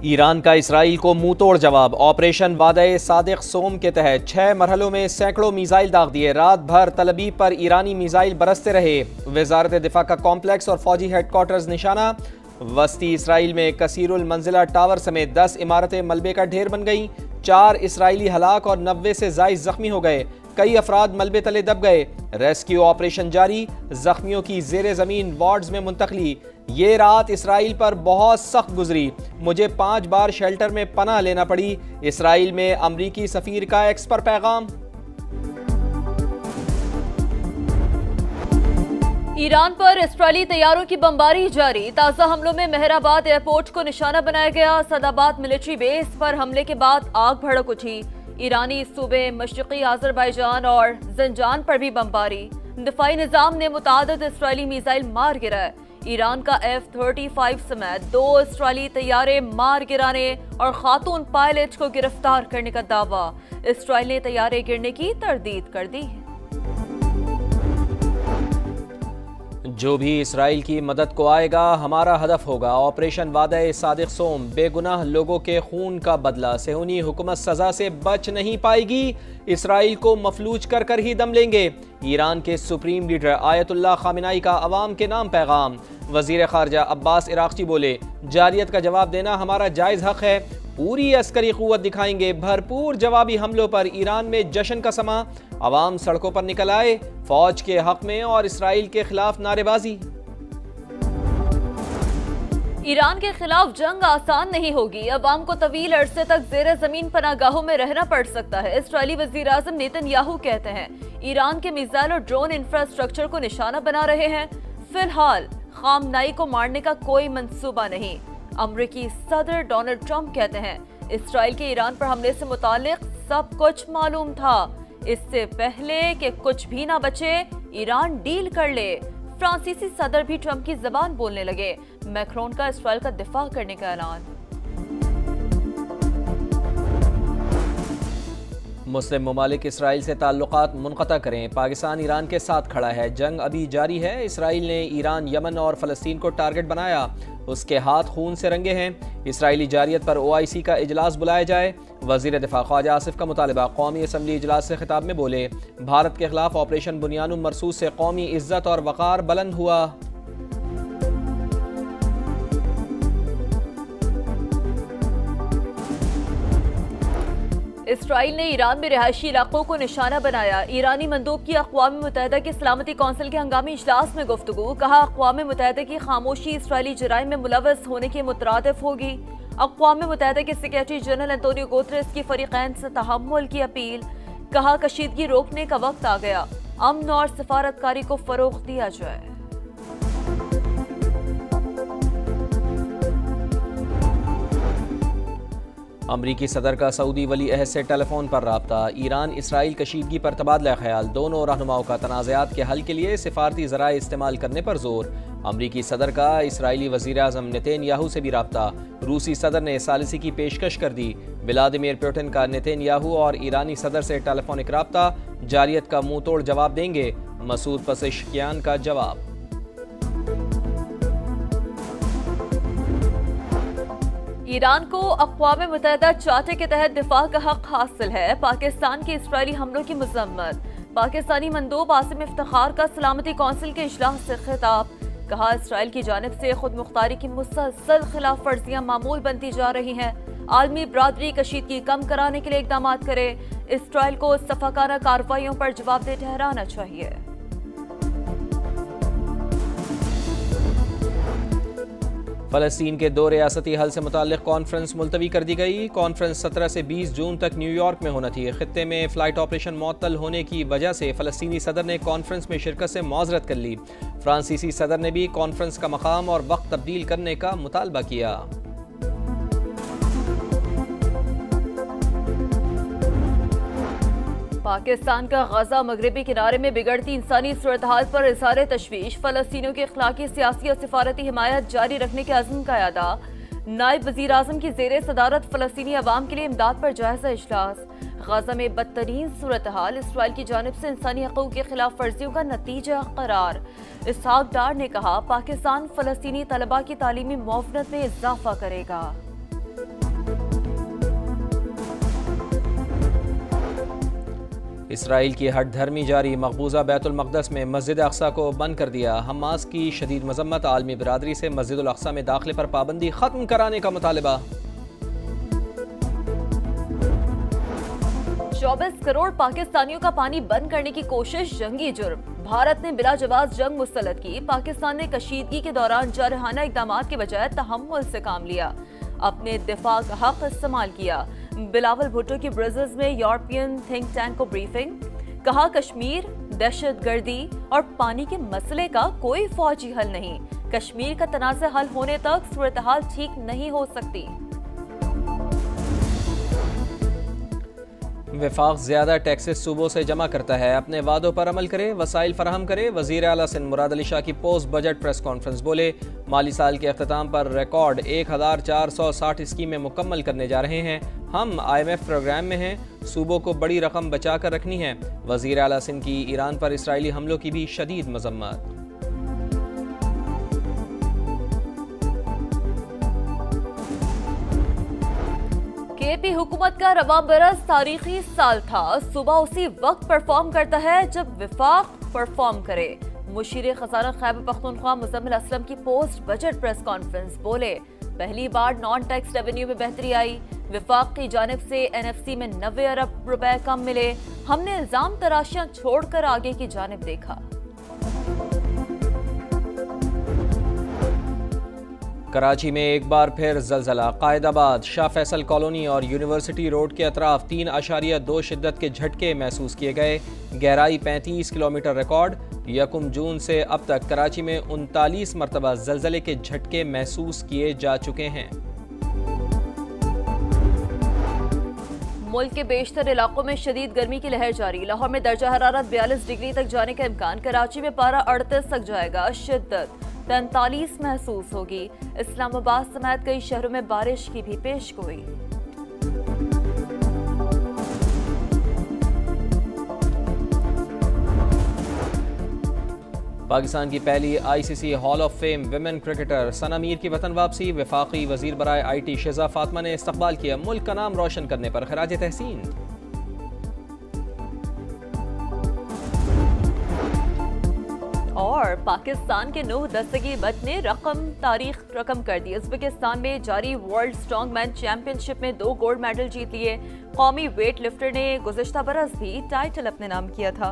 Iran का Israel को मुंह तोड़ जवाब। ऑपरेशन वादे सादिक सोम के तहत 6 मरहलों में सैकड़ों मिसाइल दाग दिए। रात भर तलबीब पर ईरानी मिसाइल बरसते रहे। वजारत दिफा का कॉम्प्लेक्स और फौजी हेडक्वार्टर्स निशाना। वस्ती इसराइल में कसीरुल मंजिला टावर समेत 10 इमारतें मलबे का ढेर बन गईं। 4 इसराइली हलाक और 90 से जायद जख्मी हो गए। कई अफराद मलबे तले दब गए। रेस्क्यू ऑपरेशन जारी। जख्मियों की जेर जमीन वार्ड्स में मुंतकली। ये रात इसराइल पर बहुत सख्त गुजरी। मुझे 5 बार शेल्टर में पनाह लेना पड़ी। इसराइल में अमरीकी सफीर का एक्स पर पैगाम। ईरान पर इस्राएली तैयारों की बमबारी जारी। ताज़ा हमलों में मेहराबाद एयरपोर्ट को निशाना बनाया गया। सदाबाद मिलिट्री बेस पर हमले के बाद आग भड़क उठी। ईरानी सूबे मशरिकी आज़रबाईजान और ज़ंजान पर भी बमबारी। दिफाई निज़ाम ने मुतादिद इस्राएली मिसाइल मार गिराए। ईरान का F-35 समेत 2 इस्राएली तैयारे मार गिराने और खातून पायलट को गिरफ्तार करने का दावा। इस्राएल ने तैयारे गिरने की तरदीद कर दी है। जो भी इसराइल की मदद को आएगा हमारा हदफ होगा। ऑपरेशन वादे सादिक सोम। बेगुनाह लोगों के खून का बदला। सेहूनी हुकूमत सजा से बच नहीं पाएगी। इसराइल को मफलूज कर कर ही दम लेंगे। ईरान के सुप्रीम लीडर आयतुल्लाह खामेनेई का अवाम के नाम पैगाम। वजीर खारजा अब्बास इराक्ची बोले, जारियत का जवाब देना हमारा जायज़ हक है। पूरी अस्करी क़ुव्वत दिखाएंगे। भरपूर जवाबी हमलों पर ईरान में जश्न का समा। अवाम सड़कों पर निकल आए। फौज के हक में और इसराइल के खिलाफ नारेबाजी। ईरान के खिलाफ जंग आसान नहीं होगी। अवाम को तवील अरसे तक जेर जमीन पनागाहों में रहना पड़ सकता है। इस्राएली वज़ीर आज़म नेतन्याहू कहते हैं ईरान के मिसाइल और ड्रोन इंफ्रास्ट्रक्चर को निशाना बना रहे हैं। फिलहाल खामनाई को मारने का कोई मंसूबा नहीं। अमरीकी सदर डोनाल्ड ट्रंप कहते हैं इस्राइल के ईरान पर हमले से मुतालिक सब कुछ मालूम था। इससे पहले कि कुछ भी ना बचे ईरान डील कर ले। फ्रांसीसी सदर भी ट्रंप की जबान बोलने लगे। मैक्रोन का इस्राइल का दिफा करने का ऐलान। मुस्लिम ममालिक इसराइल से ताल्लुकात मुनक़ता करें। पाकिस्तान ईरान के साथ खड़ा है। जंग अभी जारी है। इसराइल ने ईरान, यमन और फ़लस्तीन को टारगेट बनाया। उसके हाथ खून से रंगे हैं। इसराइली जारियत पर OIC का इजलास बुलाया जाए। वज़ीर दिफा ख्वाजा आसिफ का मुतालबा। कौमी असम्बली इजलास से खिताब में बोले, भारत के खिलाफ ऑपरेशन बुनियानुम मरसूस से कौमी इज्जत और वक़ार बुलंद हुआ। इसराइल ने ईरान में रिहायशी इलाकों को निशाना बनाया। ईरानी मंदूब की अक़वाम मुत्तहिदा की सलामती कौंसिल के हंगामी इजलास में गुफ्तगू। कहा, अक़वाम मुत्तहिदा की खामोशी इसराइली जराइम में मुलव्वस होने के मुतरादिफ होगी। अक़वाम मुत्तहिदा के सेक्रेटरी जनरल एंटोनियो गुतेरेस की फरीक़ैन से तहम्मुल की अपील। कहा, कशीदगी रोकने का वक्त आ गया। अमन और सफारतकारी को फ़रोग़ दिया जाए। अमरीकी सदर का सऊदी वली अहद से टेलीफोन पर राब्ता। ईरान इसराइल कशीदगी पर तबादला ख्याल। दोनों रहनुमाओं का तनाज़ात के हल के लिए सिफारती ज़राए इस्तेमाल करने पर जोर। अमरीकी सदर का इसराइली वज़ीर आज़म नेतन्याहू से भी राब्ता। रूसी सदर ने सालिसी की पेशकश कर दी। व्लादिमीर पुतिन का नेतन्याहू और ईरानी सदर से टेलीफोनिक राब्ता। जारियत का मुंह तोड़ जवाब देंगे। मसूद पज़ेश्कियान का जवाब। ईरान को अक़वाम मुत्तहिदा चार्टर के तहत दिफा का हक हासिल है। पाकिस्तान के इसराइली हमलों की मज़म्मत। पाकिस्तानी मंदूब आसिम इफ्तिखार का सलामती कौंसिल के इजलास से खिताब। कहा, इसराइल की जानिब से खुद मुख्तारी की मुसलसल खिलाफ वर्जियां मामूल बनती जा रही हैं। आलमी बरादरी कशीदगी कम कराने के लिए इक़दाम करे। इसराइल को सफ़ाकाना कार्रवाइयों पर जवाबदेह ठहराना चाहिए। फ़लस्तीन के 2 रियासती हल से मुताल्लिक़ कॉन्फ्रेंस मुलतवी कर दी गई। कॉन्फ्रेंस 17 से 20 जून तक न्यूयॉर्क में होना थी। खित्ते में फ़्लाइट ऑपरेशन मुअत्तल होने की वजह से फ़लस्तीनी सदर ने कॉन्फ्रेंस में शिरकत से मुआज़रत कर ली। फ्रांसीसी सदर ने भी कॉन्फ्रेंस का मकाम और वक्त तब्दील करने का मुतालबा किया। पाकिस्तान का गजा मगरबी किनारे में बिगड़ती इंसानी सूरत हाल पर इज़हार तशवीश। फ़लस्तीनियों की अखलाकी, सियासी और सिफारती हिमायत जारी रखने के अज़्म का अदा। नायब वज़ीर आज़म की ज़ेर सदारत फ़लस्तीनी अवाम के लिए इमदाद पर जायज़ा इजलास। गजा में बदतरीन सूरत हाल इसराइल की जानिब से इंसानी हक़ूक़ की खिलाफ वर्जियों का नतीजा करार। इसहाक डार ने कहा, पाकिस्तान फ़लस्तीनी तलबा की तालीमी मुआवनत में इजाफ़ा करेगा। इसराइल की हट धर्मी जारी, मकबूजा बैतुल मक़दस में मस्जिद अक़सा को बंद कर दिया। हमास की शदीद मज़म्मत, आलमी बिरादरी से मस्जिद अल अक़सा में दाखिले पर पाबंदी ख़त्म कराने का मुतालबा। 24 करोड़ पाकिस्तानियों का पानी बंद करने की कोशिश जंगी जुर्म। भारत ने बिला जवाब जंग मुस्तलद की। पाकिस्तान ने कशीदगी के दौरान जारहाना इक़दाम के बजाय तहम्मुल से काम लिया, अपने दिफा का हक इस्तेमाल किया। बिलावल भुट्टो की ब्रसेल्स में यूरोपियन थिंक टैंक को ब्रीफिंग, कहा कश्मीर दहशतगर्दी और पानी के मसले का कोई फौजी हल नहीं। कश्मीर का तनाज़ा हल होने तक सूरत हाल ठीक नहीं हो सकती। वफाक ज़्यादा टैक्सेस सूबों से जमा करता है, अपने वादों पर अमल करे, वसाइल फराहम करे। वज़ीर आला सिंध मुराद अली शाह की पोस्ट बजट प्रेस कॉन्फ्रेंस, बोले माली साल के अख्ताम पर रिकॉर्ड 1460 स्कीमें मुकम्मल करने जा रहे हैं। हम IMF प्रोग्राम में हैं, सूबों को बड़ी रकम बचा कर रखनी है। वज़ीर आला सिंध की ईरान पर इसराइली हमलों की भी शदीद मज़म्मत। KP हुकूमत का रवां बरस तारीखी साल था। सुबह उसी वक्त परफॉर्म करता है जब विफाक परफॉर्म करे। मुशीर खजाना खैबर पख्तूनख्वा मुजम्मिल असलम की पोस्ट बजट प्रेस कॉन्फ्रेंस, बोले पहली बार नॉन टैक्स रेवेन्यू में बेहतरी आई। विफाक की जानिब से NFC में 90 अरब रुपए कम मिले। हमने इल्जाम तराशियां छोड़कर आगे की जानिब देखा। कराची में एक बार फिर जलजला, कायदाबाद, शाह फैसल कॉलोनी और यूनिवर्सिटी रोड के अतराफ 3.2 शिद्दत के झटके महसूस किए गए। गहराई 35 किलोमीटर रिकॉर्ड। 1 जून से अब तक कराची में 39 मरतबा जलजले के झटके महसूस किए जा चुके हैं। मुल्क के बेशतर इलाकों में शदीद गर्मी की लहर जारी। लाहौर में दर्जा हरारत 42 डिग्री तक जाने का इम्कान। कराची में पारा 38 तक जाएगा। शिद्दत 43 महसूस होगी। इस्लामाबाद समेत कई शहरों में बारिश की भी पेशगोई। पाकिस्तान की पहली ICC hall of fame women cricketer Sana Mir की वतन वापसी। वफाकी वजीर बराए IT शिजा फातिमा ने इस्तकबाल किया। मुल्क का नाम रोशन करने पर खराज तहसीन। और पाकिस्तान के 9 दस्तगी बट ने तारीख रकम कर दी। उज़्बेकिस्तान में जारी वर्ल्ड स्ट्रॉन्गमैन चैंपियनशिप में 2 गोल्ड मेडल जीत लिए। कौमी वेट लिफ्टर ने गुज़िश्ता बरस भी टाइटल अपने नाम किया था।